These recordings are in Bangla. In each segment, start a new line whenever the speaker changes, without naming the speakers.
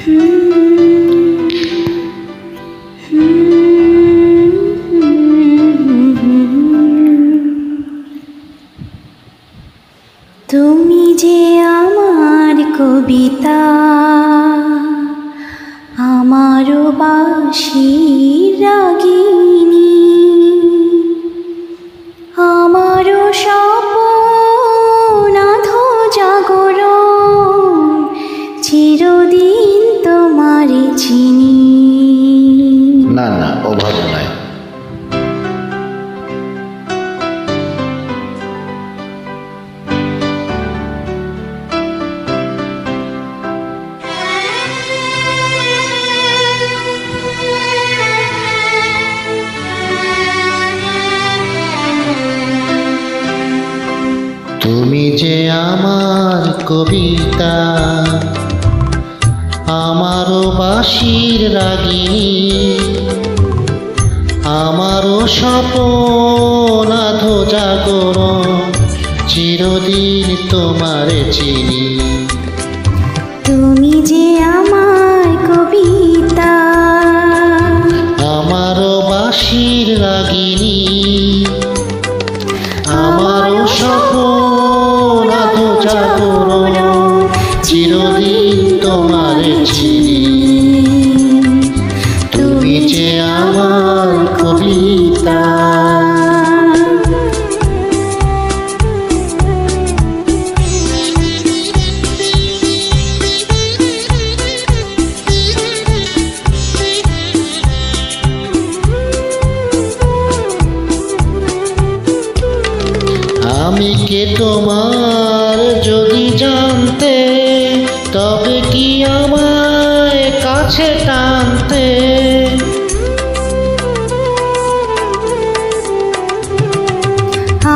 তুমি যে আমার কবিতা, আমারও বাঁশির রাগিনী, আমারও স্বপ্ন আধো জাগরণ, চিরদিন তোমারে চিনি।
না না, ওভাবে নয়। তুমি যে আমার কবিতা, আমারও বাঁশির রাগিনী, আমারও স্বপ্ন আধো জাগরণ, চিরদিন তোমারে চিনি।
তুমি যে আমার কবিতা,
আমারও বাঁশির রাগিনী, আমারও স্বপ্ন আধো জাগরণ, চিরদিন তোমারে চিনি। তুমি যে আমার কবিতা। আমি কে তোমার যদি জানতে, তবে কি আমায় কাছে টানতে।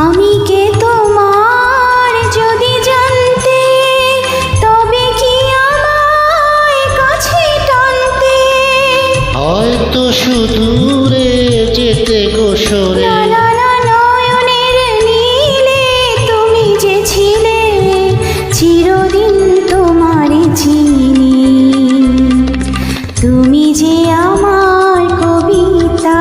আমি কে তোমার যদি জানতে, তবে কি আমায় কাছে টানতে।
হয়তো সুদূরে যেতে গোসরে,
নয়নের নীলে তুমি যে ছিলে, চিরদিন তোমারে চিনি। তুমি যে আমার কবিতা,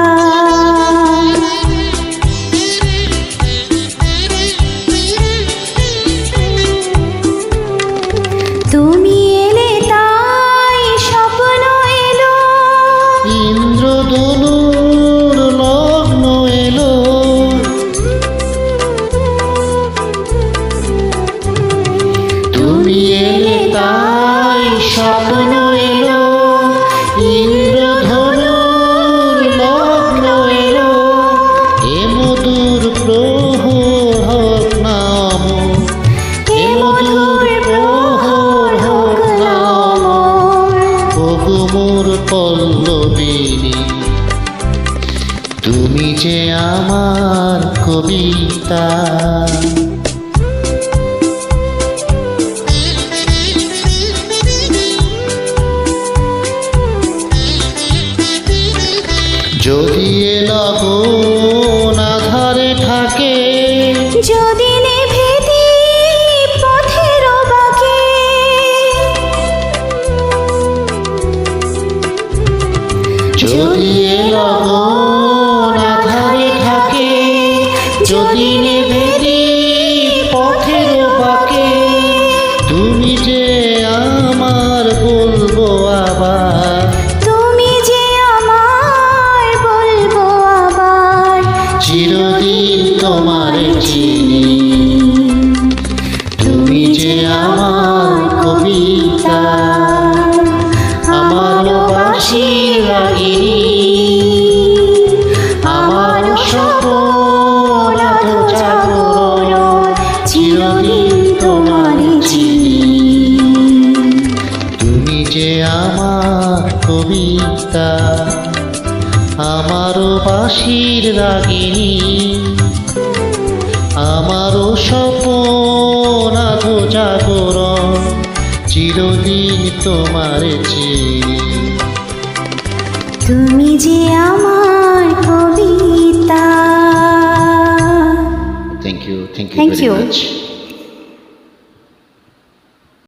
তুমি এলে তাই স্বপ্ন এলো,
ইন্দ্রধনুর লগ্ন এলো। তুমি এলে তাই স্বপ্ন এলো, ইন্দ্রধনুর লগ্ন এলো। এ মধুর প্রহর হোক নাম, এ মধুর প্রহর হোক নাম, ওগো মোর পল্লবিনী। তুমি যে আমার কবিতা। যদি এ লগন আধারে থাকে,
যদি নেভে দীপ পথের বাঁকে,
যদি এ লগন আধারে থাকে, যদি নেভে দীপ পথের বাঁকে। তুমি যে আমার বলবো আবার,
তুমি যে আমার বলবো আবার,
চিরদিন তোমারে চিনি। তুমি যে আমার কবিতা, আমারও বাঁশির রাগিনী, আমারও স্বপ্ন আধো জাগরণ, চিরদিন তোমারে চিনি। তুমি যে আমার কবিতা, আমারও বাঁশির রাগিনী, আমারও স্বপ্ন আধো জাগরণ, চিরদিন তোমারে চিনি।
তুমি যে আমার কবিতা।
Thank you
Thank
very
you.
much.